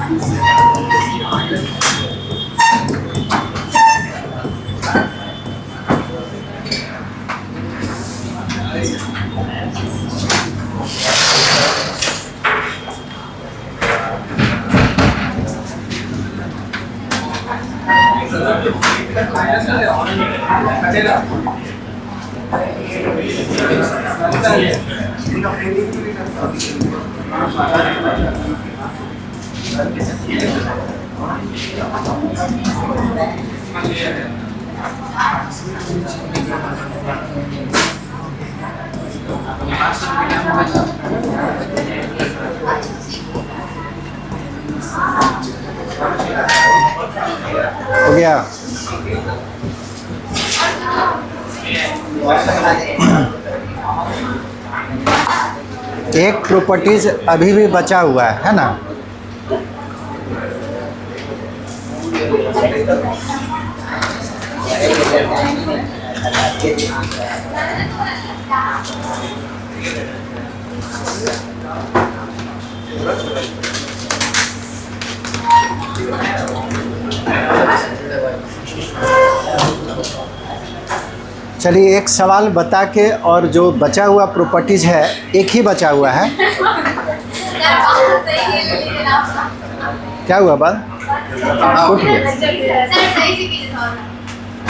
हो गया। एक प्रॉपर्टीज अभी भी बचा हुआ है ना। चलिए एक सवाल बता के, और जो बचा हुआ प्रॉपर्टीज है एक ही बचा हुआ है। क्या हुआ बात? उठ गया।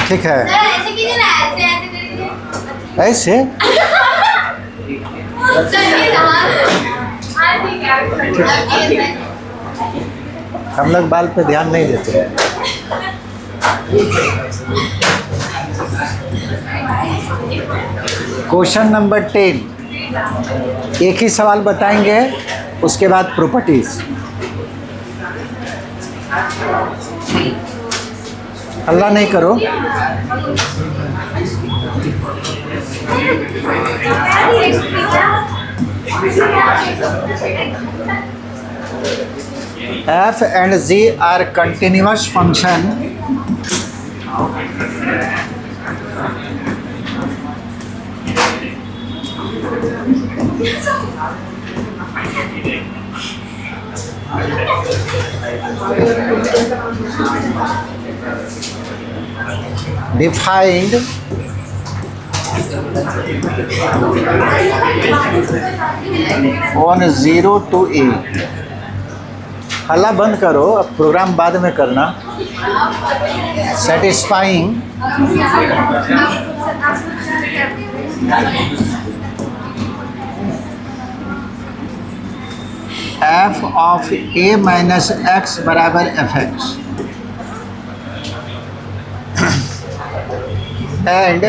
ठीक है, ऐसे हम लोग बाल पे ध्यान नहीं देते। क्वेश्चन नंबर 10, एक ही सवाल बताएंगे, उसके बाद प्रॉपर्टीज। हल्ला नहीं करो। F and G are continuous function defined on 0 to A। हल्ला बंद करो, अब प्रोग्राम बाद में करना। Satisfying f of a minus x बराबर f x and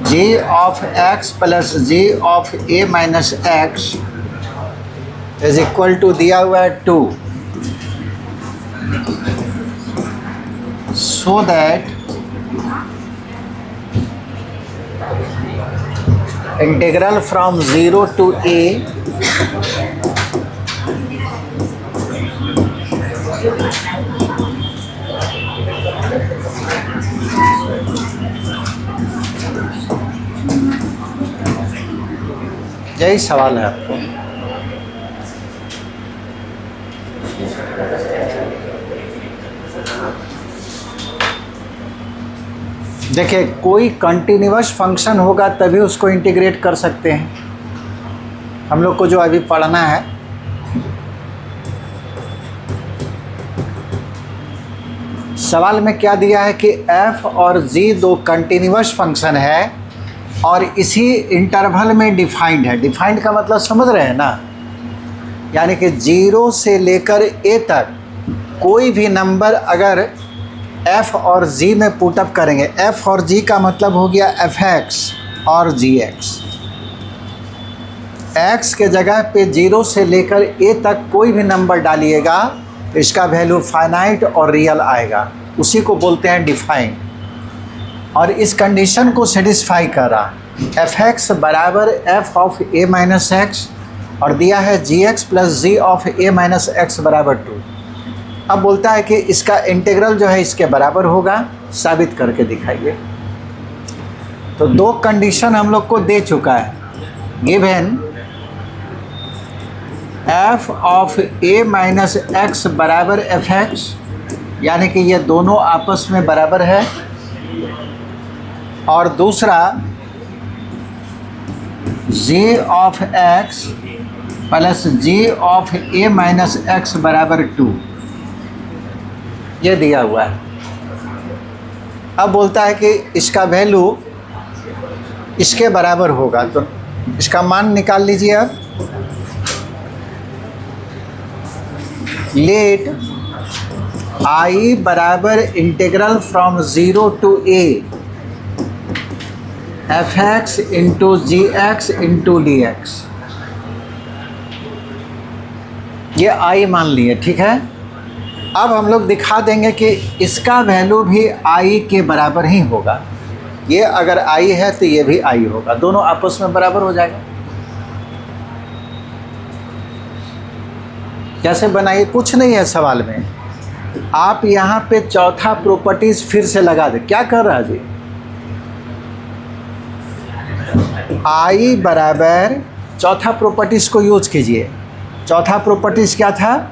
g of x plus g of a minus x is equal to दिया हुआ है 2, so that integral from 0 to a यही सवाल है आपको। देखिए, कोई कंटिन्यूअस फंक्शन होगा तभी उसको इंटीग्रेट कर सकते हैं। हम लोग को जो अभी पढ़ना है, सवाल में क्या दिया है कि f और g दो कंटिन्यूअस फंक्शन है और इसी इंटरवल में डिफाइंड है। डिफाइंड का मतलब समझ रहे हैं ना, यानी कि 0 से लेकर a तक कोई भी नंबर अगर f और g में पुटअप करेंगे, f और g का मतलब हो गया fx और gx। x के जगह पे 0 से लेकर a तक कोई भी नंबर डालिएगा तो इसका वैल्यू फाइनाइट और रियल आएगा, उसी को बोलते हैं डिफाइंड। और इस कंडीशन को सेटिस्फाई कर रहा। fx बराबर f of a minus x और दिया है gx plus g of a minus x बराबर 2। अब बोलता है कि इसका इंटीग्रल जो है इसके बराबर होगा, साबित करके दिखाइए। तो दो कंडीशन हम लोग को दे चुका है। Given F of a minus x बराबर एफ एक्स, यानी कि ये दोनों आपस में बराबर है। और दूसरा g of x plus g of a minus x बराबर 2, ये दिया हुआ है। अब बोलता है कि इसका वैल्यू इसके बराबर होगा, तो इसका मान निकाल लीजिए। अब लेट आई बराबर integral from 0 to A F X into G X into D X, ये आई मान लिए, ठीक है। अब हम लोग दिखा देंगे कि इसका वैल्यू भी आई के बराबर ही होगा। ये अगर आई है तो ये भी आई होगा, दोनों आपस में बराबर हो जाएगा। कैसे बनाइए, कुछ नहीं है सवाल में। आप यहाँ पे चौथा प्रॉपर्टीज फिर से लगा दे। क्या कर रहा है जी, आई बराबर चौथा प्रॉपर्टीज को यूज कीजिए। चौथा प्रॉपर्टीज क्या था,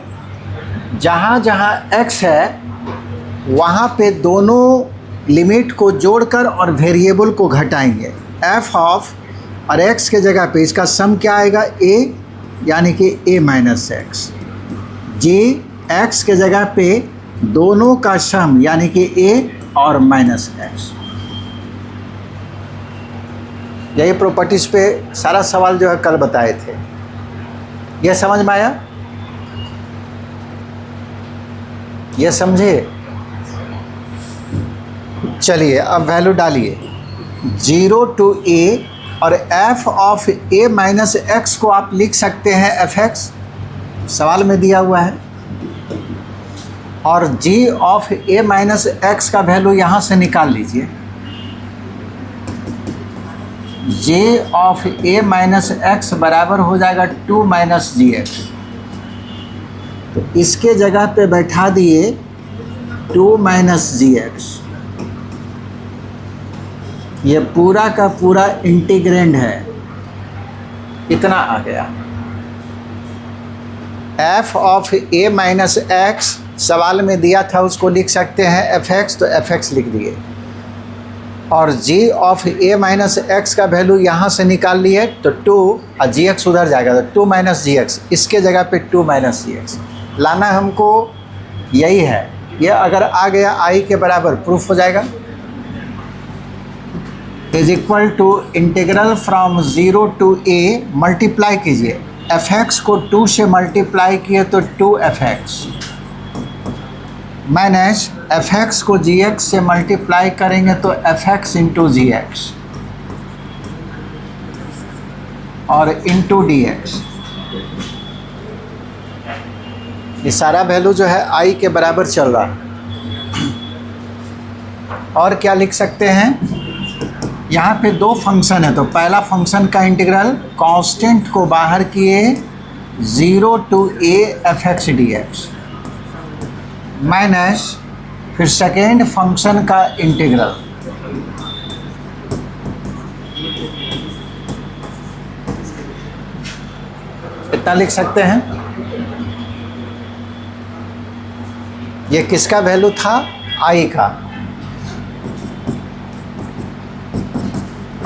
जहाँ जहाँ x है वहाँ पे दोनों लिमिट को जोड़कर और वेरिएबल को घटाएंगे। f ऑफ और x के जगह पे इसका सम क्या आएगा, a, यानी कि a minus X. G x के जगह पे दोनों का सम यानी कि a और माइनस एक्स। यही प्रॉपर्टीज पे सारा सवाल जो है कल बताए थे। यह समझ में आया, ये समझे। चलिए अब वैल्यू डालिए 0 टू a, और f of a minus x को आप लिख सकते हैं एफ एक्स, सवाल में दिया हुआ है। और g of a minus x का वैल्यू यहाँ से निकाल लीजिए। j of a minus x बराबर हो जाएगा 2 माइनस जी एक्स। तो इसके जगह पे बैठा दिए 2 माइनस जी एक्स। ये पूरा का पूरा इंटीग्रेंड है, इतना आ गया। f of a minus x सवाल में दिया था, उसको लिख सकते हैं एफ एक्स, तो एफ एक्स लिख दिए। और g of a minus x का वैल्यू यहाँ से निकाल लिए तो 2, और जी एक्स उधर जाएगा तो 2 माइनस जी एक्स, इसके जगह पे 2 माइनस जी एक्स लाना हमको, यही है। ये अगर आ गया i के बराबर, प्रूफ हो जाएगा। Is equal to integral from 0 to a, multiply कीजिए। एफ एक्स को 2 से मल्टीप्लाई किए तो 2 F X, minus F X को जी एक्स से मल्टीप्लाई करेंगे तो F X into G X और इंटू डी एक्स। ये सारा वैल्यू जो है आई के बराबर चल रहा है। और क्या लिख सकते हैं, यहाँ पे दो फंक्शन है, तो पहला फंक्शन का इंटीग्रल कांस्टेंट को बाहर किए 0 to a F x D X, minus फिर सेकेंड फंक्शन का इंटीग्रल इतना लिख सकते हैं। ये किसका वैल्यू था, आई का।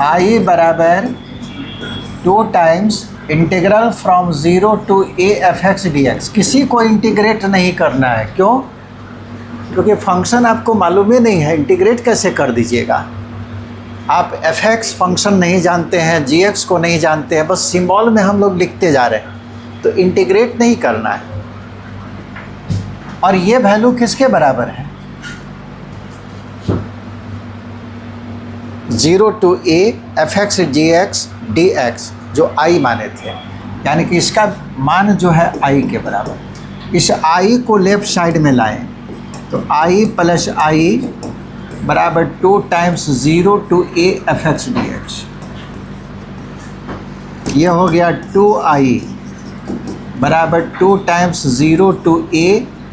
आई बराबर 2 times integral from 0 to a F x D X. किसी को इंटीग्रेट नहीं करना है, क्यों, क्योंकि फंक्शन आपको मालूम ही नहीं है, इंटीग्रेट कैसे कर दीजिएगा। आप एफ एक्स फंक्शन नहीं जानते हैं, जी एक्स को नहीं जानते हैं, बस सिंबल में हम लोग लिखते जा रहे हैं, तो इंटीग्रेट नहीं करना है। और ये वैल्यू किसके बराबर है, 0 to a F X G X D X, जो आई माने थे, यानी कि इसका मान जो है आई के बराबर। इस आई को लेफ्ट साइड में लाएं तो आई प्लस आई बराबर 2 times 0 to a F x D X. ये हो गया 2i बराबर 2 times 0 to a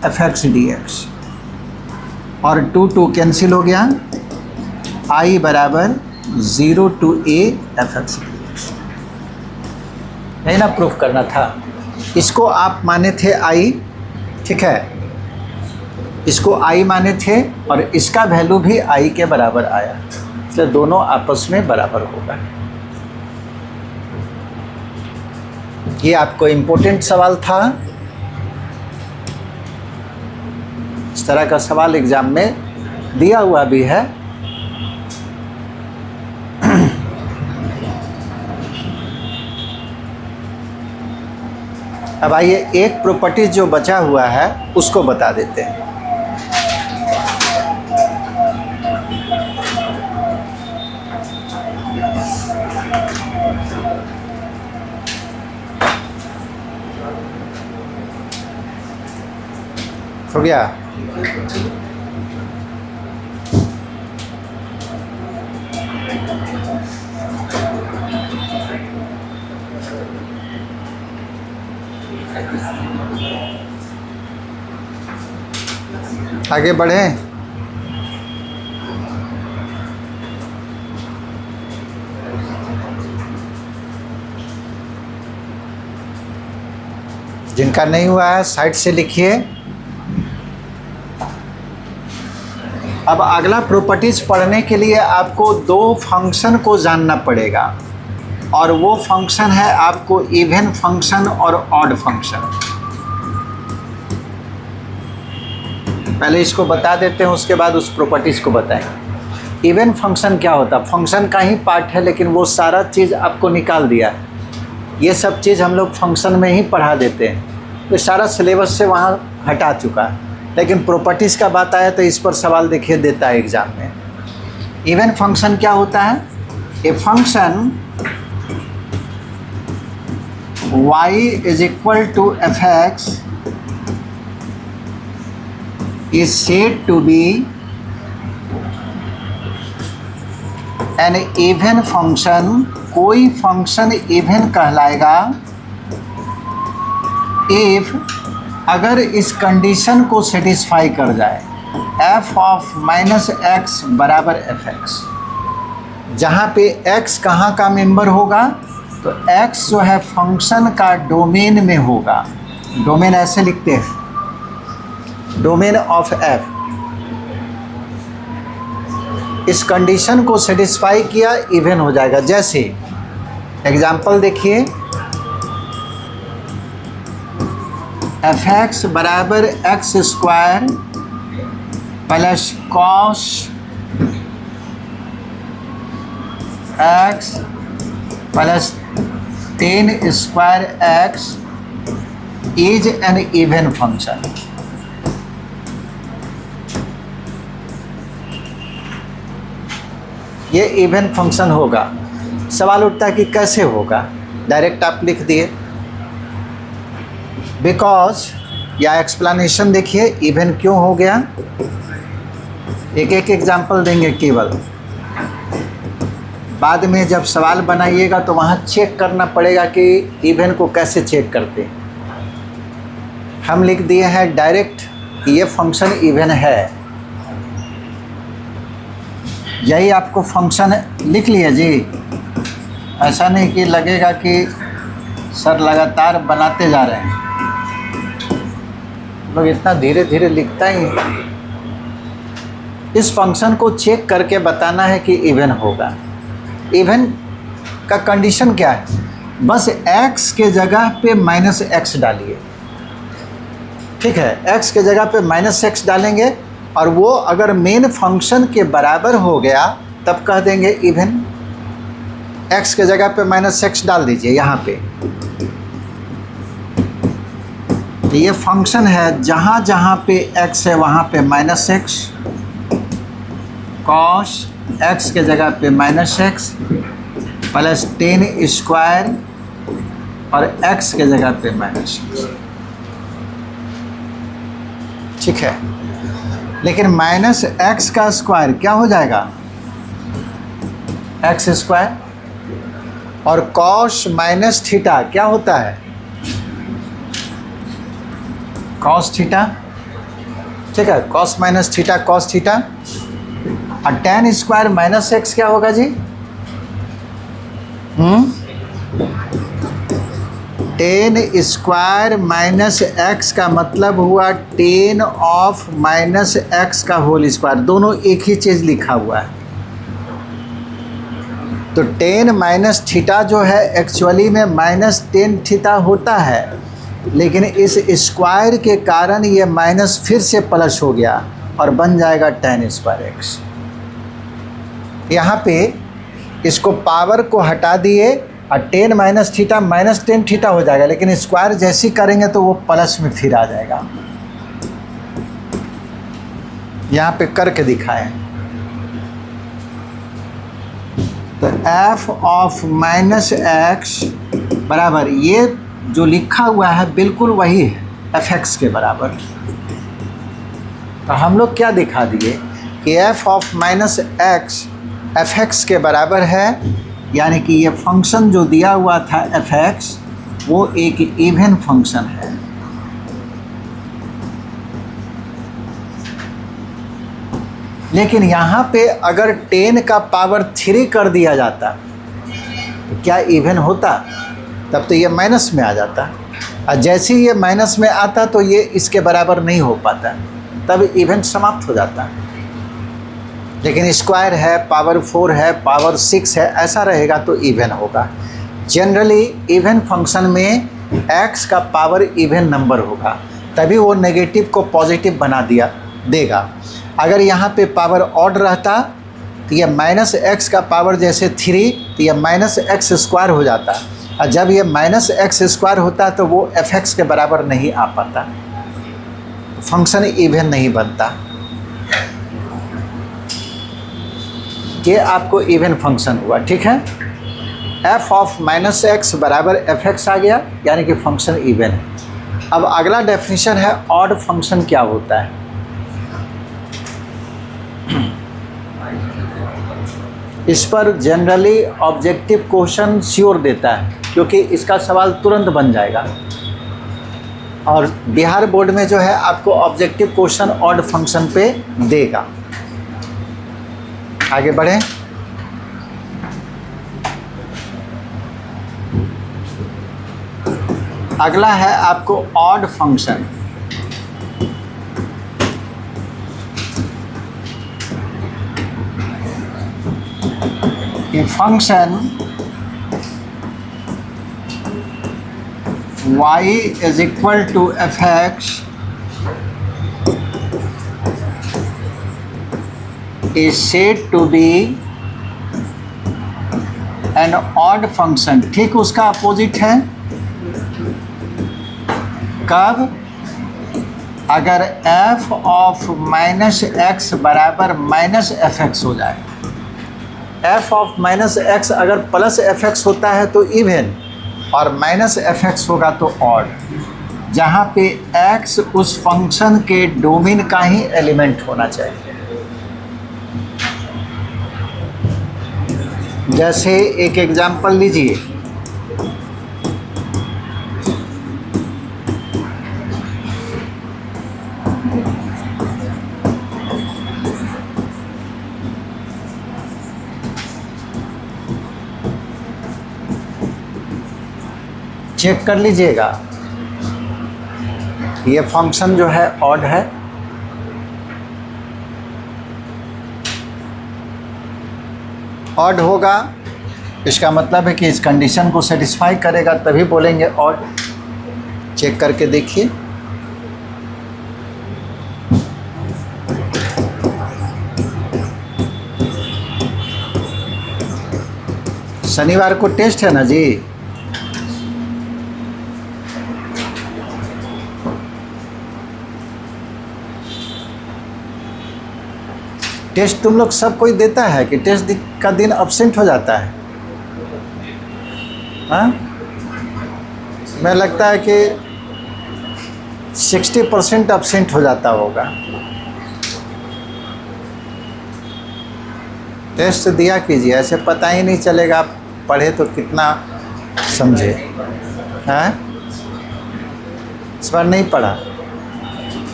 F x D X, और 2 कैंसिल हो गया, i बराबर 0 to a F x D X. यही ना प्रूफ करना था। इसको आप माने थे आई, ठीक है, इसको आई माने थे और इसका वैल्यू भी आई के बराबर आया, इसलिए दोनों आपस में बराबर होगा। ये आपको इम्पोर्टेंट सवाल था। इस तरह का सवाल एग्जाम में दिया हुआ भी है। अब आइए एक प्रॉपर्टी जो बचा हुआ है उसको बता देते हैं। हो गया? आगे बढ़ें। जिनका नहीं हुआ है साइड से लिखिए। अब अगला प्रॉपर्टीज पढ़ने के लिए आपको दो फंक्शन को जानना पड़ेगा और वो फंक्शन है आपको इवन फंक्शन और ऑड फंक्शन। पहले इसको बता देते हैं, उसके बाद उस प्रॉपर्टीज को बताएं। इवन फंक्शन क्या होता है? फंक्शन का ही पार्ट है, लेकिन वो सारा चीज़ आपको निकाल दिया। ये सब चीज़ हम लोग फंक्शन में ही पढ़ा देते हैं, तो सारा सिलेबस से वहाँ हटा चुका है। लेकिन प्रॉपर्टीज़ का बात आया तो इस पर सवाल देखिए देता है एग्जाम में। इवन फंक्शन क्या होता है? A function y is equal to f(x) is said to be an even function। कोई फंक्शन इवन कहलाएगा if अगर इस कंडीशन को सेटिस्फाई कर जाए, f ऑफ माइनस एक्स बराबर fx। जहाँ पे x कहाँ का मेंबर होगा? तो x जो है फंक्शन का डोमेन में होगा। डोमेन ऐसे लिखते हैं, डोमेन ऑफ f। इस कंडीशन को सेटिस्फाई किया, इवन हो जाएगा। जैसे एग्जाम्पल देखिए, fx बराबर x square plus cos x plus 10 square x is an even function. ये इवन फंक्शन होगा। सवाल उठता है कि कैसे होगा? डायरेक्ट आप लिख दिए बिकॉज, या एक्सप्लेनेशन देखिए इवन क्यों हो गया। एक एक एग्जाम्पल देंगे केवल, बाद में जब सवाल बनाइएगा तो वहाँ चेक करना पड़ेगा कि इवन को कैसे चेक करते हैं। हम लिख दिए हैं डायरेक्ट ये फंक्शन इवन है। यही आपको फंक्शन लिख लिया जी। ऐसा नहीं कि लगेगा कि सर लगातार बनाते जा रहे हैं, लोग इतना धीरे धीरे लिखता ही। इस फंक्शन को चेक करके बताना है कि इवन होगा। इवन का कंडीशन क्या है? बस x के जगह पे माइनस एक्स डालिए, ठीक है। x के जगह पे माइनस एक्स डालेंगे और वो अगर मेन फंक्शन के बराबर हो गया तब कह देंगे इवन। x के जगह पे माइनस एक्स डाल दीजिए यहाँ पे। ये फंक्शन है, जहाँ जहाँ पे x है वहाँ पे माइनस एक्स, कॉस x के जगह पे माइनस एक्स प्लस 10 स्क्वायर और x के जगह पे माइनस एक्स, ठीक है। लेकिन माइनस एक्स का स्क्वायर क्या हो जाएगा? X square. और कॉस माइनस थीटा क्या होता है? कॉस थीटा, ठीक है। Cos minus theta cos theta. और टेन स्क्वायर माइनस एक्स क्या होगा जी? टेन स्क्वायर माइनस एक्स का मतलब हुआ टेन ऑफ माइनस एक्स का होल स्क्वायर, दोनों एक ही चीज़ लिखा हुआ है। तो टेन माइनस थीटा जो है एक्चुअली में माइनस टेन थीटा होता है, लेकिन इस स्क्वायर के कारण ये माइनस फिर से प्लस हो गया और बन जाएगा टेन स्क्वायर एक्स। यहाँ पे इसको पावर को हटा दिए और ten minus theta minus tan theta हो जाएगा, लेकिन स्क्वायर जैसी करेंगे तो वो प्लस में फिर आ जाएगा। यहाँ पे करके दिखाएं तो f ऑफ माइनस एक्स बराबर, ये जो लिखा हुआ है बिल्कुल वही है एफ एक्स के बराबर। तो हम लोग क्या दिखा दिए कि f of minus x F x के बराबर है, यानी कि ये फंक्शन जो दिया हुआ था एफ एक्स वो एक इवन फंक्शन है। लेकिन यहाँ पे अगर 10 का पावर 3 कर दिया जाता तो क्या इवन होता? तब तो ये माइनस में आ जाता, और जैसे ही ये माइनस में आता तो ये इसके बराबर नहीं हो पाता, तब इवन समाप्त हो जाता। लेकिन स्क्वायर है, पावर 4 है, पावर 6 है, ऐसा रहेगा तो इवन होगा। जनरली इवन फंक्शन में x का पावर इवन नंबर होगा, तभी वो नेगेटिव को पॉजिटिव बना देगा। अगर यहाँ पे पावर ऑड रहता तो ये माइनस एक्स का पावर जैसे 3 तो ये माइनस एक्स स्क्वायर हो जाता, और जब ये माइनस एक्स स्क्वायर होता तो वो एफ एक्स के बराबर नहीं आ पाता, फंक्शन इवन नहीं बनता। ये आपको इवन फंक्शन हुआ, ठीक है। f ऑफ माइनस एक्स बराबर एफ एक्स आ गया, यानी कि फंक्शन इवन है। अब अगला डेफिनेशन है ऑड फंक्शन क्या होता है। इस पर जनरली ऑब्जेक्टिव क्वेश्चन श्योर देता है, क्योंकि इसका सवाल तुरंत बन जाएगा। और बिहार बोर्ड में जो है आपको ऑब्जेक्टिव क्वेश्चन ऑड फंक्शन पे देगा। आगे बढ़ें। अगला है आपको odd function. A function y is equal to fx is said to be an odd function। ठीक उसका अपोजिट है कब? अगर f ऑफ माइनस एक्स बराबर माइनस एफ एक्स हो जाए। f ऑफ माइनस एक्स अगर प्लस एफ एक्स होता है तो इवन, और माइनस एफ एक्स होगा तो ऑड, जहाँ पे x उस फंक्शन के डोमेन का ही एलिमेंट होना चाहिए। जैसे एक एग्जांपल लीजिए, चेक कर लीजिएगा, ये फंक्शन जो है ऑड है। ऑड होगा इसका मतलब है कि इस कंडीशन को सेटिस्फाई करेगा, तभी बोलेंगे ऑड। चेक करके देखिए। शनिवार को टेस्ट है ना जी। टेस्ट तुम लोग सब कोई देता है कि टेस्ट का दिन अब्सेंट हो जाता है? हाँ, मैं लगता है कि 60% अब्सेंट हो जाता होगा। टेस्ट दिया कीजिए, ऐसे पता ही नहीं चलेगा आप पढ़े तो कितना समझे। हाँ, इस बार नहीं पढ़ा,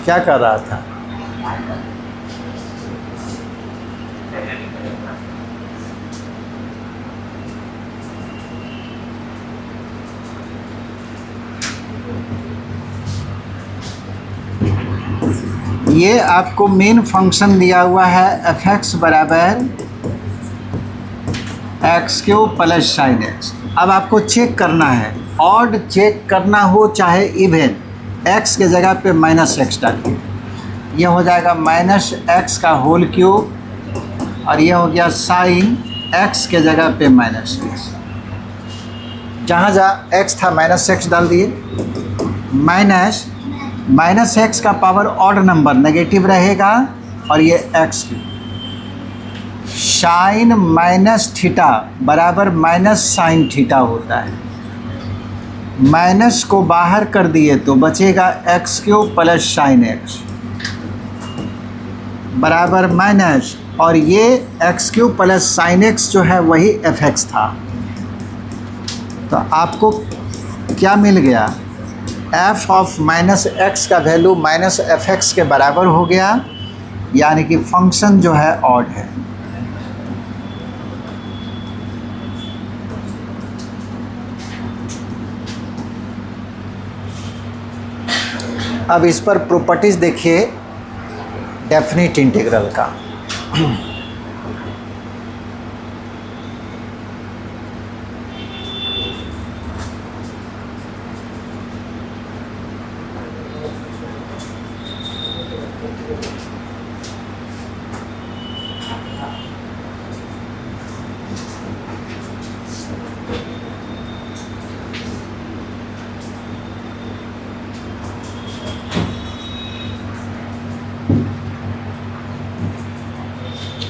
क्या कर रहा था? ये आपको मेन फंक्शन दिया हुआ है एफ एक्स बराबर x Q plus sine x. अब आपको चेक करना है, ऑड चेक करना हो चाहे इवन, एक्स के जगह पे माइनस एक्स डालिए, ये हो जाएगा माइनस एक्स का होल क्यूब, और ये हो गया साइन एक्स के जगह पे माइनस एक्स। जहाँ जहाँ एक्स था माइनस एक्स डाल दिए। माइनस एक्स का पावर ऑड नंबर नेगेटिव रहेगा, और ये X cube. Sine minus theta बराबर माइनस साइन थीटा होता है। माइनस को बाहर कर दिए तो बचेगा X cube plus sine X बराबर माइनस, और ये X cube plus sine X जो है वही एफ एक्स था। तो आपको क्या मिल गया? एफ ऑफ माइनस एक्स का वैल्यू माइनस एफ एक्स के बराबर हो गया, यानी कि फंक्शन जो है ऑड है। अब इस पर प्रॉपर्टीज देखिए डेफिनिट इंटीग्रल का।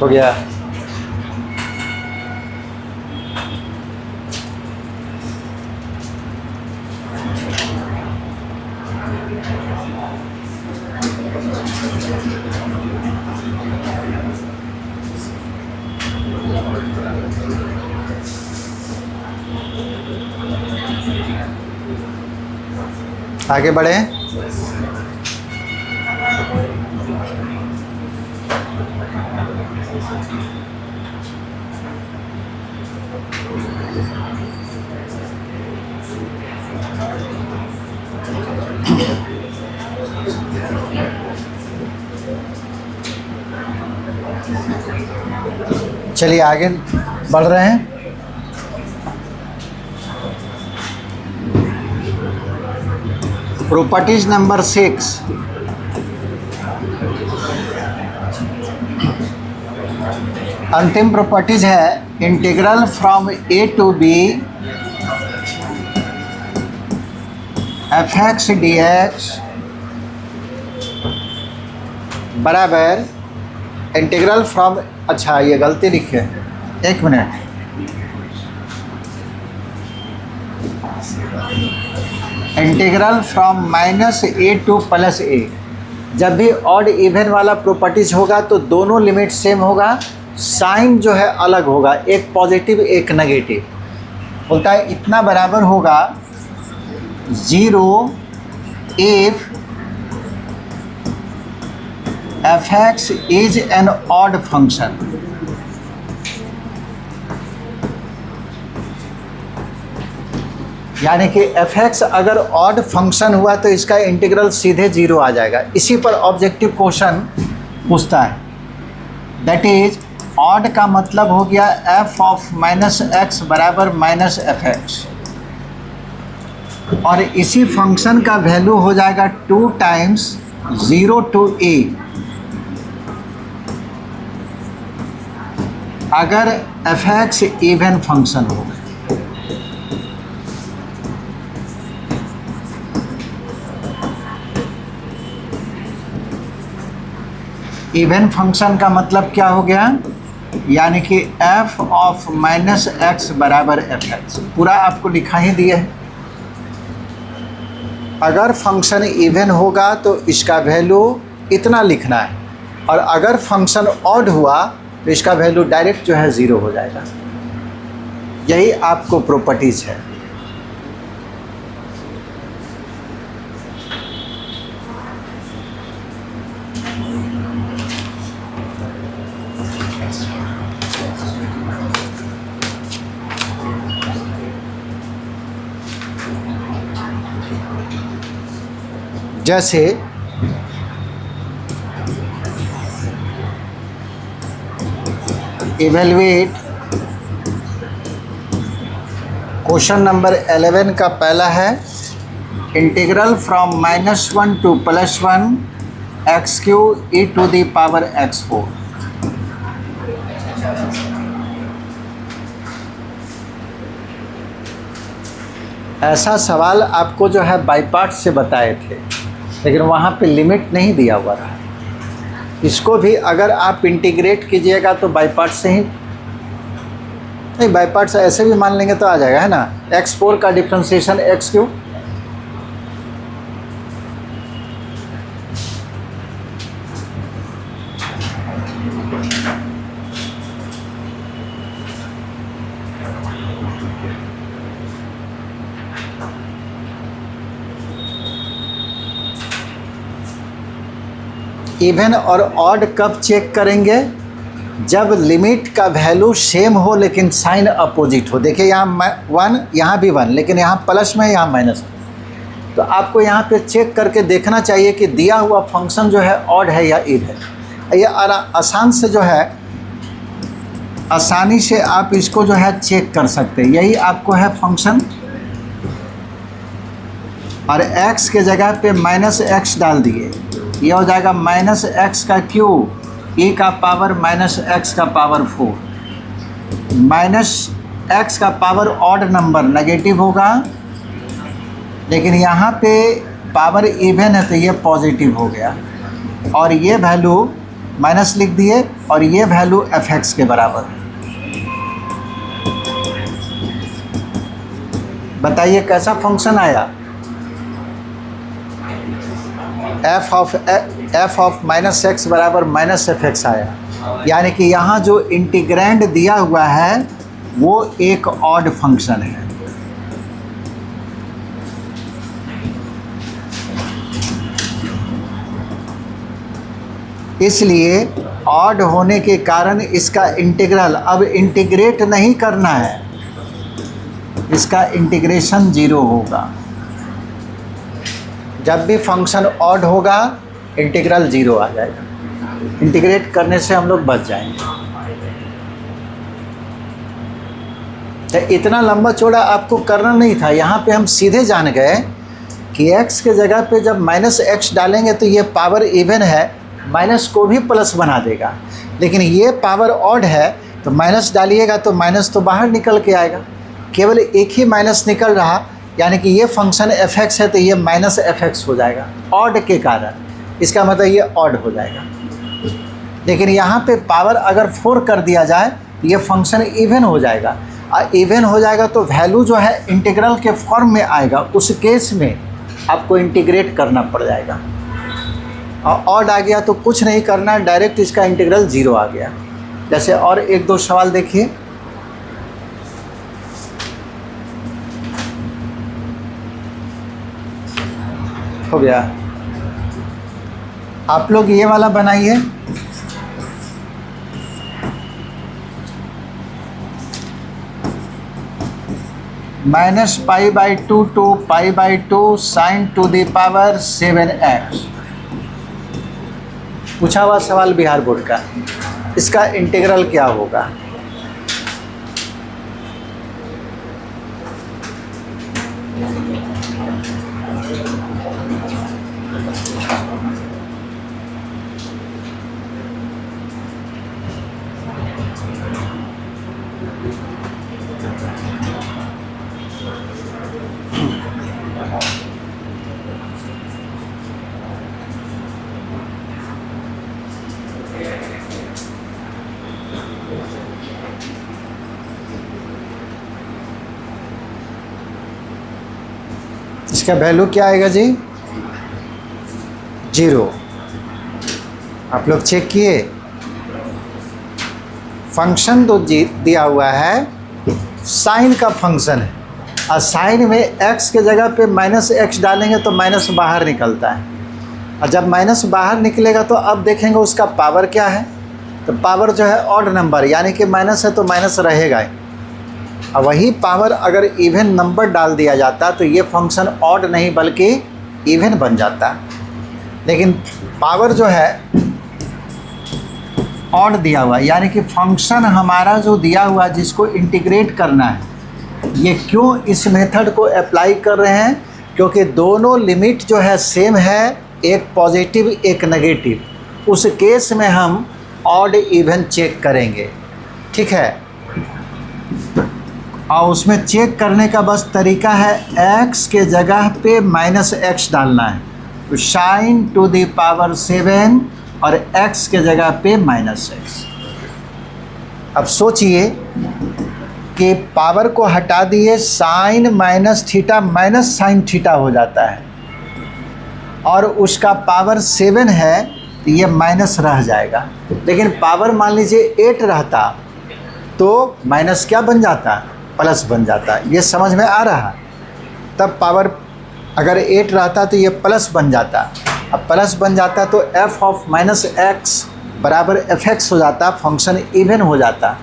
हो गया। आगे बढ़े। चलिए आगे बढ़ रहे हैं। Properties number 6। अंतिम प्रॉपर्टीज है integral from a to b f x D x बराबर इंटीग्रल फ्रॉम, अच्छा ये गलती लिखे, एक minute, integral from minus a to plus a. जब भी ऑड इवन वाला प्रॉपर्टीज होगा तो दोनों लिमिट सेम होगा, साइन जो है अलग होगा, एक पॉजिटिव एक नेगेटिव। बोलता है इतना बराबर होगा 0 if F x is an odd function. यानी कि एफ एक्स अगर ऑड फंक्शन हुआ तो इसका इंटीग्रल सीधे 0 आ जाएगा। इसी पर ऑब्जेक्टिव क्वेश्चन पूछता है। दैट इज ऑड का मतलब हो गया एफ ऑफ माइनस एक्स बराबर माइनस एफ एक्स, और इसी फंक्शन का वैल्यू हो जाएगा 2 टाइम्स 0 टू ए। अगर एफ एक्स इवन फंक्शन हो, इवन फंक्शन का मतलब क्या हो गया? यानी कि एफ ऑफ माइनस एक्स बराबर एफ एक्स, पूरा आपको लिखा ही दिया है। अगर फंक्शन इवन होगा तो इसका वैल्यू इतना लिखना है, और अगर फंक्शन ऑड हुआ तो इसका वैल्यू डायरेक्ट जो है 0 हो जाएगा। यही आपको प्रॉपर्टीज है। जैसे इवेलुएट क्वेश्चन नंबर 11 का पहला है integral from -1 to +1 x³ e⁴ x4। ऐसा सवाल आपको जो है बाई पार्ट से बताए थे, लेकिन वहाँ पे लिमिट नहीं दिया हुआ था। इसको भी अगर आप इंटीग्रेट कीजिएगा तो बाई पार्ट से ही, नहीं बाई पार्ट से ऐसे भी मान लेंगे तो आ जाएगा, है ना। x4 का डिफ्रेंशिएशन x³ इवन और ऑड कब चेक करेंगे? जब लिमिट का वैल्यू सेम हो लेकिन साइन अपोजिट हो। देखिए यहाँ 1, यहाँ भी 1, लेकिन यहाँ प्लस में, यहाँ माइनस में। तो आपको यहाँ पे चेक करके देखना चाहिए कि दिया हुआ फंक्शन जो है ऑड है या इवन। ये आसान से जो है, आसानी से आप इसको जो है चेक कर सकते हैं। यही आपको है फंक्शन, और x के जगह पे -x डाल दिए, ये हो जाएगा -x का क्यूब e⁻⁻ -x का पावर 4। -x का पावर ऑड नंबर नेगेटिव होगा, लेकिन यहाँ पे पावर इवन है तो ये पॉजिटिव हो गया, और ये वैल्यू माइनस लिख दिए, और ये वैल्यू f(x) के बराबर। बताइए कैसा फंक्शन आया? f ऑफ -x बराबर -f(x) आया। यानी कि यहाँ जो इंटीग्रैंड दिया हुआ है वो एक ऑड फंक्शन है। इसलिए ऑड होने के कारण इसका इंटीग्रल अब इंटीग्रेट नहीं करना है, इसका इंटीग्रेशन 0 होगा। जब भी फंक्शन ऑड होगा इंटीग्रल 0 आ जाएगा। इंटीग्रेट करने से हम लोग बच जाएंगे। तो इतना लंबा चौड़ा आपको करना नहीं था। यहाँ पे हम सीधे जान गए कि x के जगह पे जब -x डालेंगे तो ये पावर इवन है, माइनस को भी प्लस बना देगा। लेकिन ये पावर ऑड है तो माइनस डालिएगा तो माइनस तो बाहर निकल के आएगा, केवल एक ही माइनस निकल रहा, यानी कि ये फंक्शन f(x) है तो ये -f(x) हो जाएगा ऑड के कारण। इसका मतलब ये ऑड हो जाएगा। लेकिन यहाँ पे पावर अगर 4 कर दिया जाए तो ये फंक्शन इवन हो जाएगा, और इवन हो जाएगा तो वैल्यू जो है इंटीग्रल के फॉर्म में आएगा। उस केस में आपको इंटीग्रेट करना पड़ जाएगा। और ऑड आ गया तो कुछ नहीं करना, डायरेक्ट इसका इंटीग्रल 0 आ गया। जैसे और 1-2 सवाल देखिए। हो गया। आप लोग ये वाला बनाइए। -π/2 to π/2 sin to the power 7x। पूछा हुआ सवाल बिहार बोर्ड का। इसका इंटीग्रल क्या होगा? इसका वैल्यू क्या आएगा जी? 0। आप लोग चेक किए। फंक्शन तो दिया हुआ है, साइन का फंक्शन है, और साइन में x के जगह पे -x डालेंगे तो माइनस बाहर निकलता है, और जब माइनस बाहर निकलेगा तो अब देखेंगे उसका पावर क्या है। तो पावर जो है ऑड नंबर, यानी कि माइनस है तो माइनस रहेगा ही। और वही पावर अगर इवन नंबर डाल दिया जाता तो ये फंक्शन ऑड नहीं बल्कि इवन बन जाता। लेकिन पावर जो है ऑड दिया हुआ है, यानी कि फंक्शन हमारा जो दिया हुआ है जिसको इंटीग्रेट करना है, ये क्यों इस मेथड को अप्लाई कर रहे हैं? क्योंकि दोनों लिमिट जो है सेम है, एक पॉजिटिव एक नेगेटिव। उस केस में हम ऑड इवन चेक करेंगे, ठीक है। और उसमें चेक करने का बस तरीका है, x के जगह पे -x डालना है, तो sin टू द पावर 7 और x के जगह पे -x। अब सोचिए कि पावर को हटा दिए, sine minus theta minus sine theta हो जाता है, और उसका पावर 7 है तो ये माइनस रह जाएगा। लेकिन पावर मान लीजिए 8 रहता तो माइनस क्या बन जाता? प्लस बन जाता। ये समझ में आ रहा? तब पावर अगर 8 रहता तो ये प्लस बन जाता। अब प्लस बन जाता तो f ऑफ -x बराबर fx हो जाता, फंक्शन इवन हो जाता।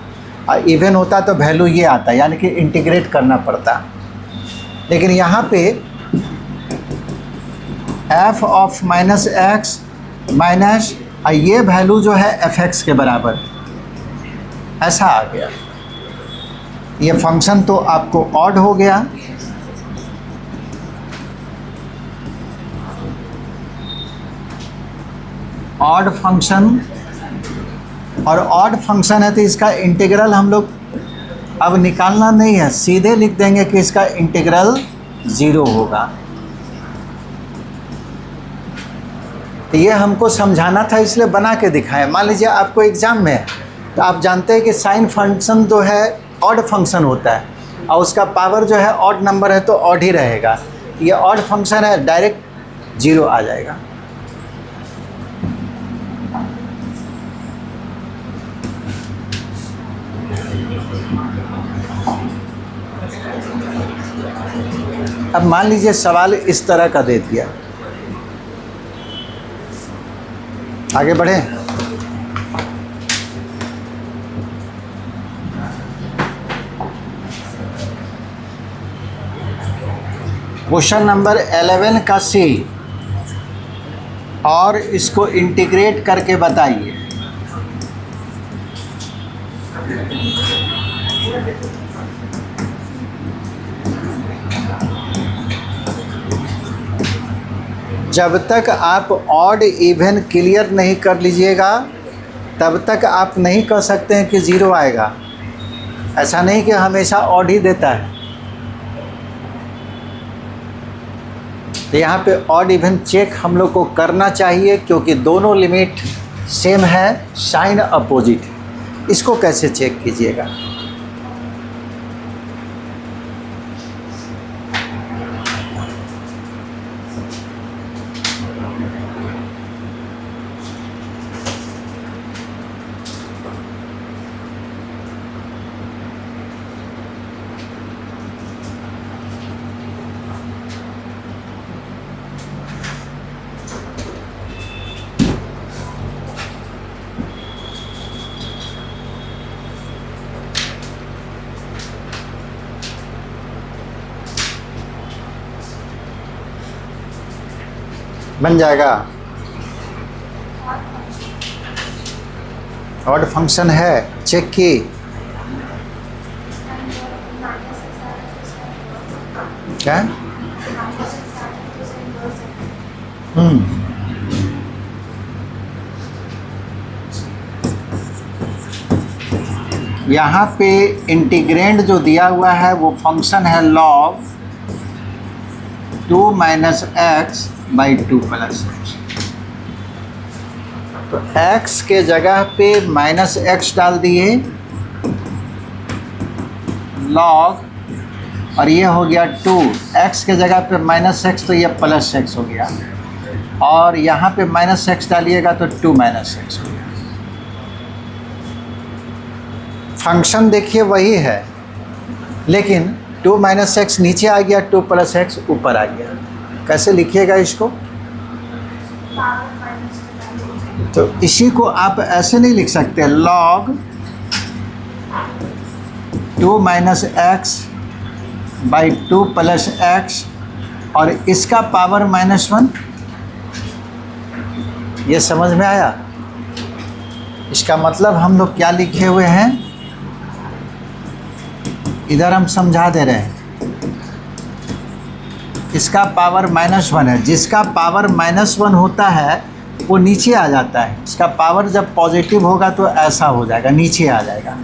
और इवन होता तो वैल्यू ये आता, यानी कि इंटीग्रेट करना पड़ता। लेकिन यहाँ पे f ऑफ -x माइनस ये वैल्यू जो है fx के बराबर, ऐसा आ गया। ये फंक्शन तो आपको ऑड हो गया। ऑड फंक्शन, और ऑड फंक्शन है तो इसका इंटीग्रल हम लोग अब निकालना नहीं है, सीधे लिख देंगे कि इसका इंटीग्रल 0 होगा। तो ये हमको समझाना था, इसलिए बना के दिखाएं। मान लीजिए आपको एग्जाम में है तो आप जानते हैं कि साइन फंक्शन जो है ऑड फंक्शन होता है, और उसका पावर जो है ऑड नंबर है तो ऑड ही रहेगा। ये ऑड फंक्शन है, डायरेक्ट 0 आ जाएगा। अब मान लीजिए सवाल इस तरह का दे दिया, आगे बढ़े। क्वेश्चन नंबर 11 का सी, और इसको इंटीग्रेट करके बताइए। जब तक आप ऑड इवन क्लियर नहीं कर लीजिएगा तब तक आप नहीं कह सकते हैं कि 0 आएगा। ऐसा नहीं कि हमेशा ऑड ही देता है। तो यहाँ पे ऑड इवन चेक हम लोग को करना चाहिए, क्योंकि दोनों लिमिट सेम है, साइन अपोजिट। इसको कैसे चेक कीजिएगा? बन जाएगा। ऑड फंक्शन है, चेक की। क्या? यहाँ पे इंटीग्रेंड जो दिया हुआ है वो फंक्शन है log 2 - x by 2 plus x। तो x के जगह पे -x डाल दिए, log, और ये हो गया 2, x के जगह पे -x तो ये +x हो गया, और यहाँ पे -x डालिएगा तो 2 - x हो गया। फंक्शन देखिए वही है, लेकिन 2 - x नीचे आ गया, 2 + x ऊपर आ गया। कैसे लिखिएगा इसको? तो इसी को आप ऐसे नहीं लिख सकते, log 2 - x बाई 2 + x, और इसका पावर -1। ये समझ में आया? इसका मतलब हम लोग क्या लिखे हुए हैं, इधर हम समझा दे रहे हैं, इसका पावर -1 है, जिसका पावर -1 होता है वो नीचे आ जाता है, इसका पावर जब पॉजिटिव होगा तो ऐसा हो जाएगा, नीचे आ जाएगा।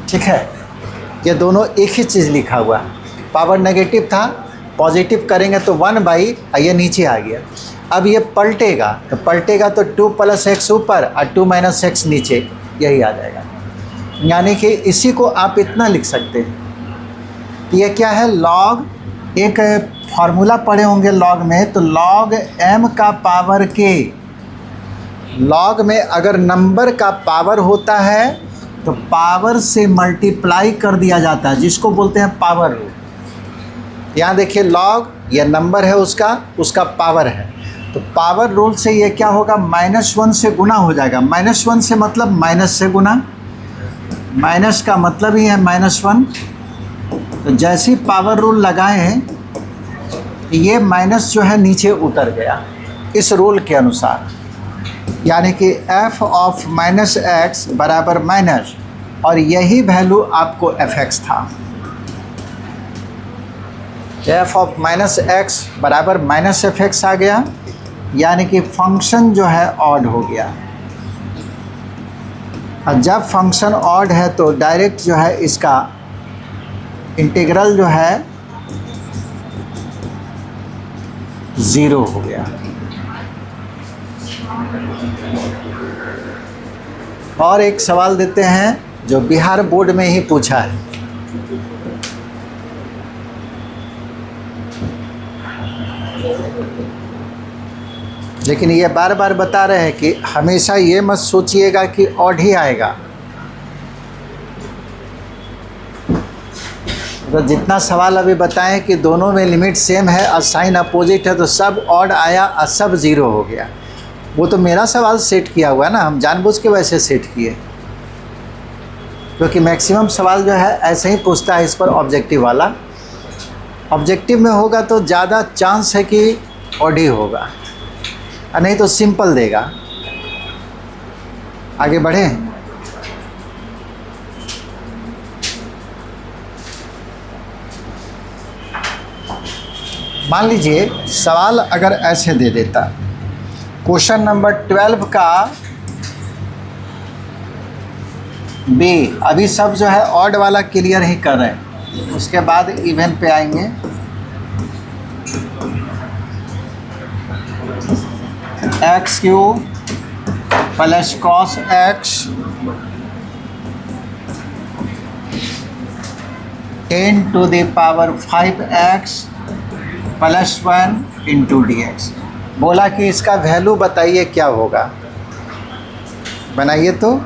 ठीक है, ये दोनों एक ही चीज़ लिखा हुआ है। पावर नेगेटिव था, पॉजिटिव करेंगे तो 1/, ये नीचे आ गया। अब ये पलटेगा तो 2 + x ऊपर और 2 - x नीचे, यही आ जाएगा। यानी कि इसी को आप इतना लिख सकते हैं, ये क्या है, लॉग, एक फार्मूला पढ़े होंगे लॉग में, तो लॉग m का पावर k, लॉग में अगर नंबर का पावर होता है तो पावर से मल्टीप्लाई कर दिया जाता है, जिसको बोलते हैं पावर रूल। यहाँ देखिए लॉग, ये नंबर है उसका पावर है, तो पावर रूल से ये क्या होगा, -1 से गुना हो जाएगा। -1 से मतलब माइनस से गुना, माइनस का मतलब ही है -1। तो जैसे ही पावर रूल लगाएं, ये माइनस जो है नीचे उतर गया इस रूल के अनुसार। यानी कि f ऑफ -x बराबर माइनस, और यही वैल्यू आपको fx था। f ऑफ -x बराबर -fx आ गया, यानी कि फंक्शन जो है ऑड हो गया। और जब फंक्शन ऑड है तो डायरेक्ट जो है इसका इंटीग्रल जो है 0 हो गया। और एक सवाल देते हैं जो बिहार बोर्ड में ही पूछा है। लेकिन ये बार बार बता रहे हैं कि हमेशा ये मत सोचिएगा कि ऑड ही आएगा। तो जितना सवाल अभी बताएं कि दोनों में लिमिट सेम है और साइन अपोजिट है, तो सब ऑड आया और सब 0 हो गया। वो तो मेरा सवाल सेट किया हुआ है ना, हम जानबूझ के वैसे सेट किए, क्योंकि मैक्सिमम सवाल जो है ऐसे ही पूछता है इस पर ऑब्जेक्टिव वाला। ऑब्जेक्टिव में होगा तो ज़्यादा चांस है कि ऑड ही होगा, और नहीं तो सिंपल देगा। आगे बढ़ें। मान लीजिए सवाल अगर ऐसे दे देता, क्वेश्चन नंबर 12 का बी, अभी सब जो है ऑड वाला क्लियर ही कर रहे हैं, उसके बाद इवन पे आएंगे। x³ + cos x × 5x + 1 × dx। बोला कि इसका वैल्यू बताइए क्या होगा, बनाइए तो।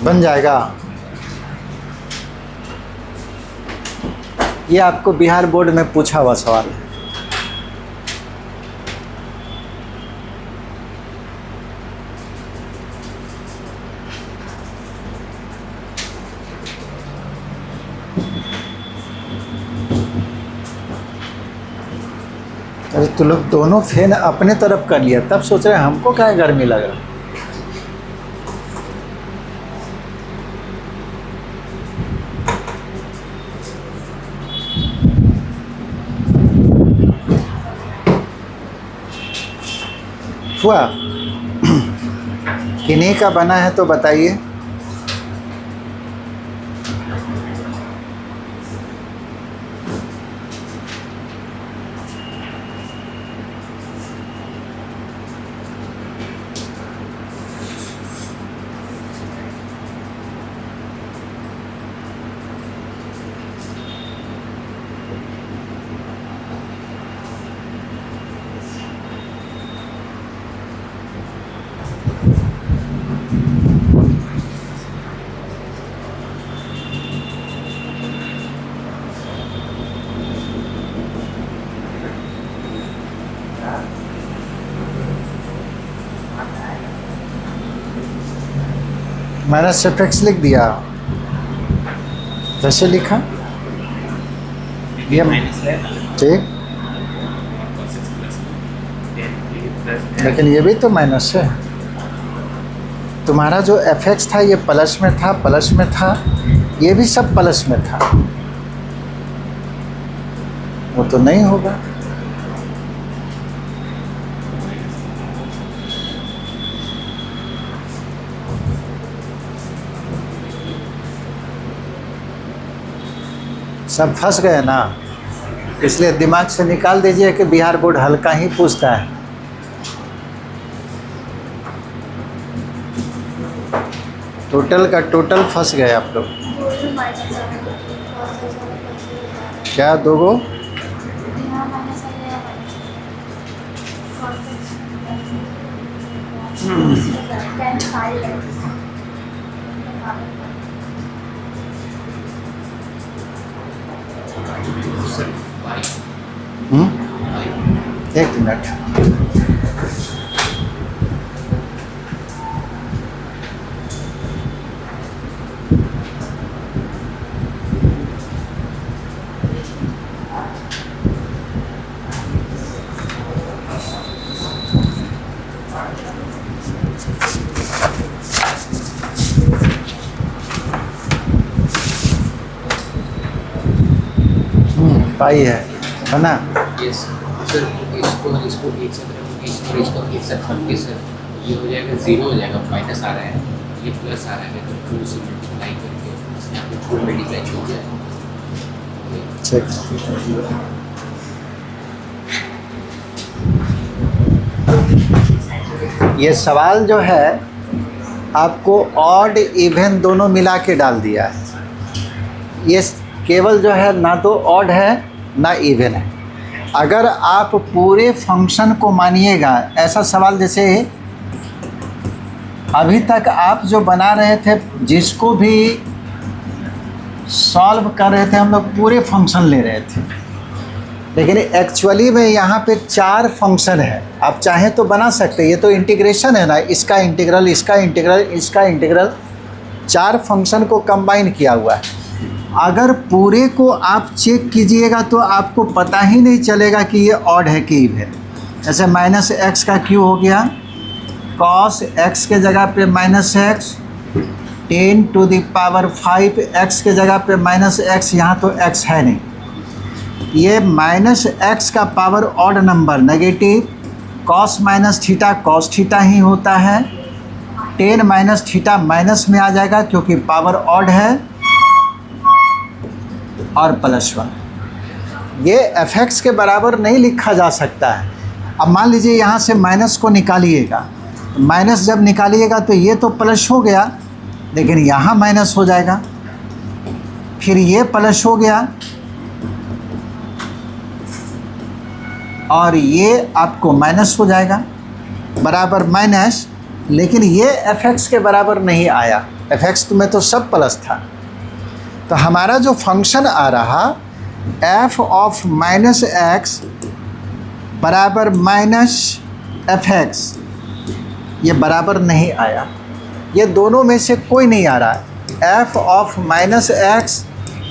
बन जाएगा। ये आपको बिहार बोर्ड में पूछा हुआ सवाल है। अरे तो लोग दोनों फैन अपने तरफ कर लिया, तब सोच रहे हैं हमको क्या गर्मी लग रहा। हुआ किन्हीं का बना है तो बताइए। माइनस एफ एक्स लिख दिया, जैसे लिखा ये ठीक, लेकिन ये भी तो माइनस है। तुम्हारा जो एफ एक्स था ये प्लस में था, प्लस में था, ये भी सब प्लस में था, वो तो नहीं होगा। सब फंस गए ना, इसलिए दिमाग से निकाल दीजिए कि बिहार बोर्ड हल्का ही पूछता है। टोटल का टोटल फंस गए आप लोग। क्या दोगो? एक मिनट, पाई है ना? यस सर, इसको एक साथ रखोगे, इसको एक साथ रखोगे सर, ये हो जाएगा 0 हो जाएगा, माइनस आ रहा है, ये प्लस आ रहा है, तो 2 से मल्टीप्लाई करके यहाँ पे 2 मल्टीप्लाई हो जाएगा। ये सवाल जो है आपको ऑड इवन दोनों मिला के डाल दिया है। ये केवल जो है ना तो ऑड है ना इवन है। अगर आप पूरे फंक्शन को मानिएगा, ऐसा सवाल जैसे अभी तक आप जो बना रहे थे, जिसको भी सॉल्व कर रहे थे, हम लोग पूरे फंक्शन ले रहे थे, लेकिन एक्चुअली में यहाँ पे 4 फंक्शन है। आप चाहें तो बना सकते हैं, ये तो इंटीग्रेशन है ना, इसका इंटीग्रल, इसका इंटीग्रल, इसका इंटीग्रल, 4 फंक्शन को कंबाइन किया हुआ है। अगर पूरे को आप चेक कीजिएगा तो आपको पता ही नहीं चलेगा कि ये ऑड है कि इवन। जैसे माइनस एक्स का क्यू हो गया, कॉस एक्स के जगह पे minus X, 10 to the power 5 X के जगह पे माइनस एक्स, यहाँ तो एक्स है नहीं। ये माइनस एक्स का power odd number negative, cos minus theta cos theta ही होता है, 10 माइनस थीटा माइनस में आ जाएगा क्योंकि पावर ऑड है, और +1। ये एफ एक्स के बराबर नहीं लिखा जा सकता है। अब मान लीजिए यहाँ से माइनस को निकालिएगा, माइनस जब निकालिएगा तो ये तो प्लस हो गया, लेकिन यहाँ माइनस हो जाएगा, फिर ये प्लस हो गया, और ये आपको माइनस हो जाएगा, बराबर माइनस। लेकिन ये एफ एक्स के बराबर नहीं आया, एफ एक्स में तो सब प्लस था। तो हमारा जो फंक्शन आ रहा एफ ऑफ माइनस एक्स बराबर माइनस एफ एक्स, ये बराबर नहीं आया। ये दोनों में से कोई नहीं आ रहा है। एफ ऑफ माइनस एक्स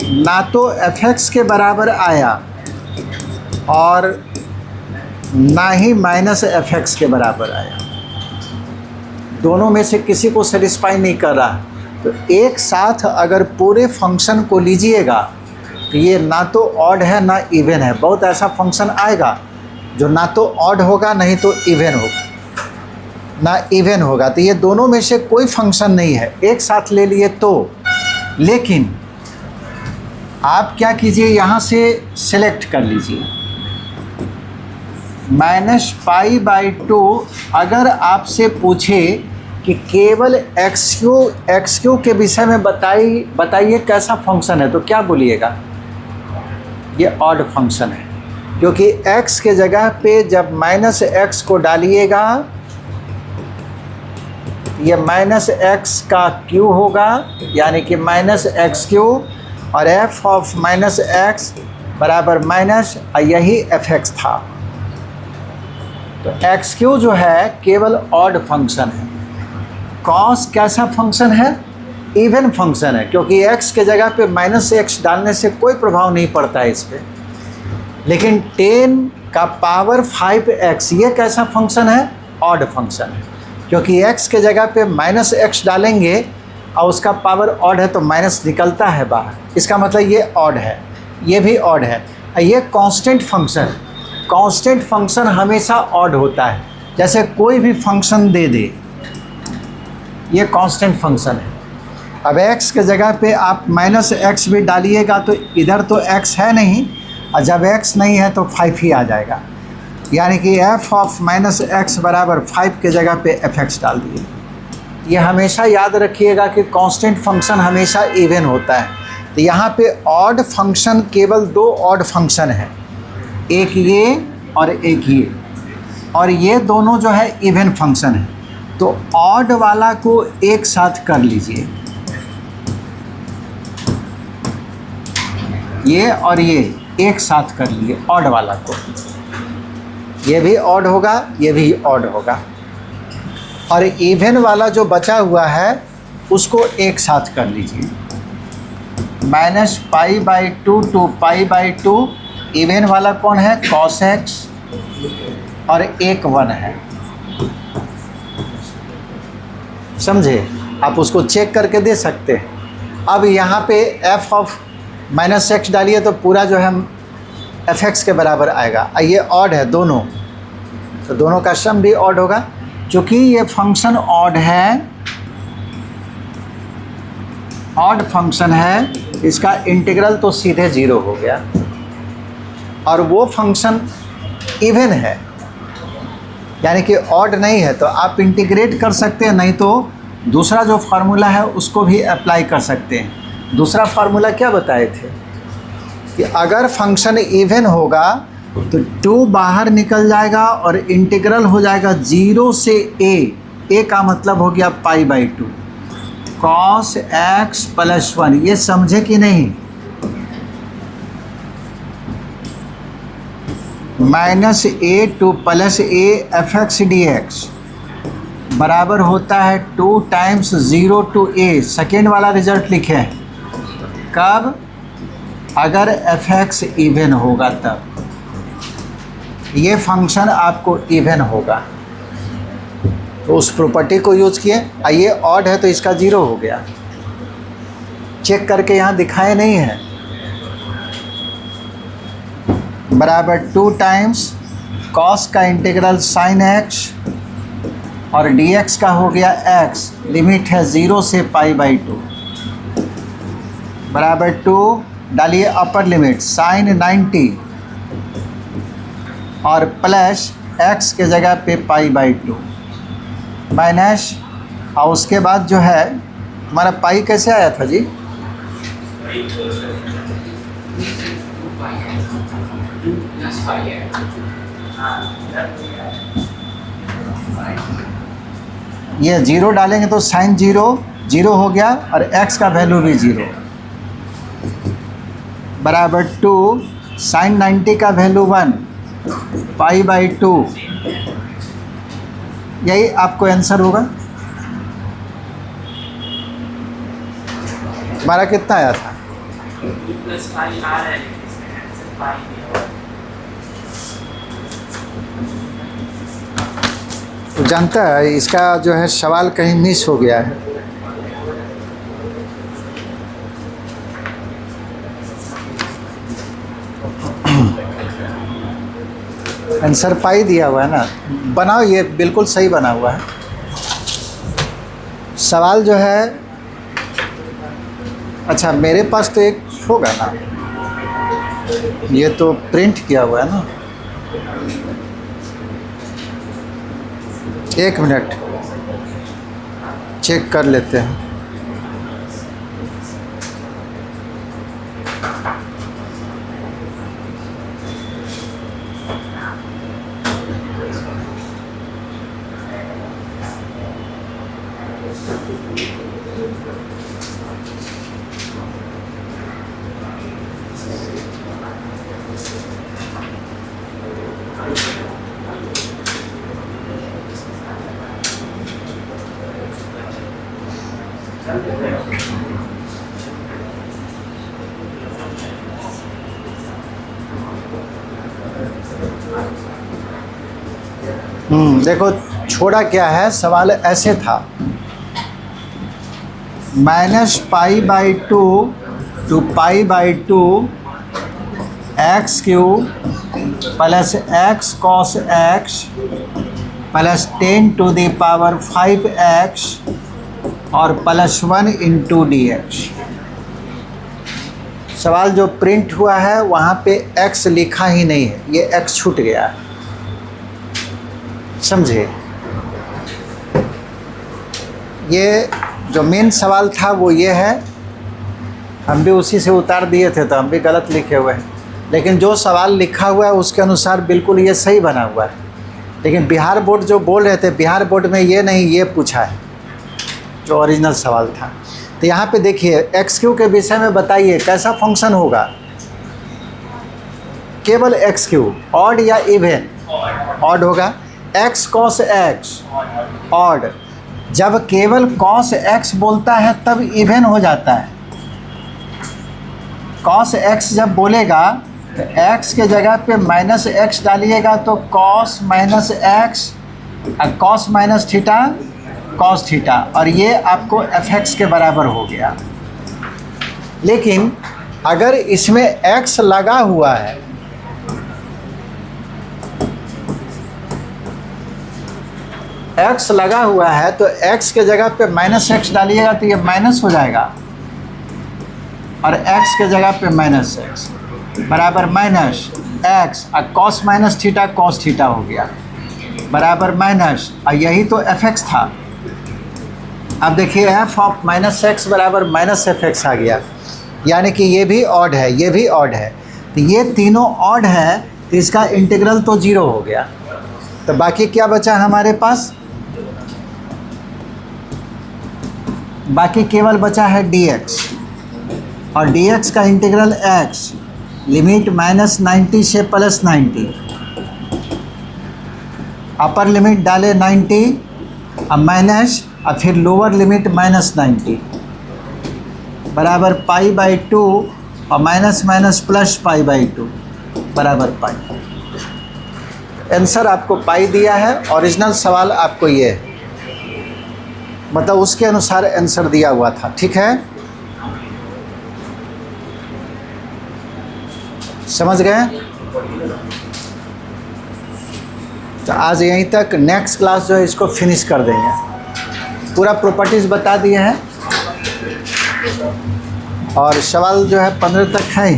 ना तो एफ एक्स के बराबर आया और ना ही माइनस एफ एक्स के बराबर आया। दोनों में से किसी को सेटिस्फाई नहीं कर रहा। तो एक साथ अगर पूरे फंक्शन को लीजिएगा तो ये ना तो ऑड है ना इवन है। बहुत ऐसा फंक्शन आएगा जो ना तो ऑड होगा नहीं तो इवन होगा, ना इवन होगा। तो ये दोनों में से कोई फंक्शन नहीं है, एक साथ ले लिए तो। लेकिन आप क्या कीजिए, यहाँ से सिलेक्ट कर लीजिए -π/2। अगर आपसे पूछे कि केवल एक्स क्यू के विषय में बताइए कैसा फंक्शन है, तो क्या बोलिएगा? ये ऑड फंक्शन है, क्योंकि x के जगह पे जब -x को डालिएगा ये -x का क्यू होगा, यानी कि -x3, और f ऑफ -x बराबर माइनस, यही fx था। तो x3 जो है केवल ऑड फंक्शन है। कॉस कैसा फंक्शन है? इवन फंक्शन है, क्योंकि x के जगह पे -x डालने से कोई प्रभाव नहीं पड़ता है इस पर। लेकिन 10 का पावर 5x ये कैसा फंक्शन है? ऑड फंक्शन है, क्योंकि x के जगह पे -x डालेंगे और उसका पावर ऑड है तो माइनस निकलता है बाहर, इसका मतलब ये ऑड है, ये भी ऑड है। ये कांस्टेंट फंक्शन हमेशा ऑड होता है। जैसे कोई भी फंक्शन दे दे, ये कांस्टेंट फंक्शन है। अब x के जगह पे आप -x भी डालिएगा तो इधर तो x है नहीं, और जब x नहीं है तो 5 ही आ जाएगा, यानी कि f ऑफ -x बराबर 5 के जगह पे fx डाल दिए। ये हमेशा याद रखिएगा कि कांस्टेंट फंक्शन हमेशा इवन होता है। तो यहाँ पे ऑड फंक्शन केवल 2 ऑड फंक्शन है, एक ये और एक ये, और ये दोनों जो है इवन फंक्शन है। तो ऑड वाला को एक साथ कर लीजिए, ये और ये एक साथ कर लिए ऑड वाला को, ये भी ऑड होगा, ये भी ऑड होगा, और इवन वाला जो बचा हुआ है उसको एक साथ कर लीजिए। -π/2 to π/2, इवन वाला कौन है? cos x, और एक 1 है, समझे? आप उसको चेक करके दे सकते हैं। अब यहाँ पे f ऑफ -x डालिए तो पूरा जो है fx के बराबर आएगा। ये ऑड है दोनों, तो दोनों का सम भी ऑड होगा। चूँकि ये फंक्शन ऑड है, ऑड फंक्शन है, इसका इंटीग्रल तो सीधे 0 हो गया, और वो फंक्शन इवन है, यानी कि ऑड नहीं है, तो आप इंटीग्रेट कर सकते हैं, नहीं तो दूसरा जो फार्मूला है उसको भी अप्लाई कर सकते हैं। दूसरा फार्मूला क्या बताए थे कि अगर फंक्शन इवन होगा तो 2 बाहर निकल जाएगा और इंटीग्रल हो जाएगा 0 से a का मतलब हो गया π/2 cos x + 1। ये समझे कि नहीं? -a to +a fx dx बराबर होता है 2 टाइम्स 0 to a। सेकेंड वाला रिजल्ट लिखे हैं, कब? अगर fx इवन होगा तब ये फंक्शन आपको इवन होगा, तो उस प्रॉपर्टी को यूज़ किए। ये ऑड है तो इसका 0 हो गया, चेक करके यहाँ दिखाए नहीं है। बराबर 2 टाइम्स cos का इंटीग्रल sin x और dx का हो गया x, लिमिट है 0 से π/2 बराबर 2 डालिए अपर लिमिट sin 90 और प्लस x के जगह पे π/2 माइनस, और उसके बाद जो है हमारा पाई कैसे आया था जी? ये 0 डालेंगे तो साइन 0 हो गया और x का वैल्यू भी 0 बराबर 2 साइन 90 का वैल्यू 1 π/2। यही आपको आंसर होगा। हमारा कितना आया था? तो जानता है इसका जो है सवाल कहीं मिस हो गया है। आंसर पाई दिया हुआ है ना, बनाओ, ये बिल्कुल सही बना हुआ है। सवाल जो है, अच्छा मेरे पास तो एक होगा ना, ये तो प्रिंट किया हुआ है ना। 1 मिनट चेक कर लेते हैं। देखो छोड़ा क्या है, सवाल ऐसे था, -π/2 to π/2 x³ plus x cos x plus 10⁵x और +1 × dx। सवाल जो प्रिंट हुआ है वहाँ पे x लिखा ही नहीं है, ये x छूट गया है, समझे। ये जो मेन सवाल था वो ये है, हम भी उसी से उतार दिए थे तो हम भी गलत लिखे हुए हैं, लेकिन जो सवाल लिखा हुआ है उसके अनुसार बिल्कुल ये सही बना हुआ है। लेकिन बिहार बोर्ड जो बोल रहे थे, बिहार बोर्ड में ये नहीं, ये पूछा है जो ओरिजिनल सवाल था। तो यहाँ पे देखिए x³ के विषय में बताइए कैसा फंक्शन होगा। केवल x³ ऑड या इवन? ऑड होगा। x cos x ऑड, जब केवल cos x बोलता है तब इवन हो जाता है। cos x जब बोलेगा तो x के जगह पे -x डालिएगा तो cos -x, cos -θ cos θ, और ये आपको fx के बराबर हो गया। लेकिन अगर इसमें x लगा हुआ है, x लगा हुआ है तो x के जगह पे -x डालिएगा तो ये माइनस हो जाएगा, और x के जगह पे -x बराबर -x, और cos -θ cos θ हो गया बराबर माइनस, और यही तो fx था। अब देखिए f ऑफ -x बराबर -fx आ गया, यानी कि ये भी ऑड है, ये भी ऑड है। तो ये तीनों ऑड है तो इसका इंटीग्रल तो 0 हो गया। तो बाकी क्या बचा हमारे पास? बाकी केवल बचा है dx, और dx का इंटीग्रल x, लिमिट -90 से +90, अपर लिमिट डाले 90 और माइनस, और फिर लोअर लिमिट -90 बराबर π/2 और माइनस प्लस π/2 बराबर π। आंसर आपको पाई दिया है, ओरिजिनल सवाल आपको ये है, मतलब उसके अनुसार आंसर दिया हुआ था, ठीक है, समझ गए। तो आज यहीं तक, नेक्स्ट क्लास जो है इसको फिनिश कर देंगे। पूरा प्रॉपर्टीज़ बता दिए हैं, और सवाल जो है 15 तक है ही।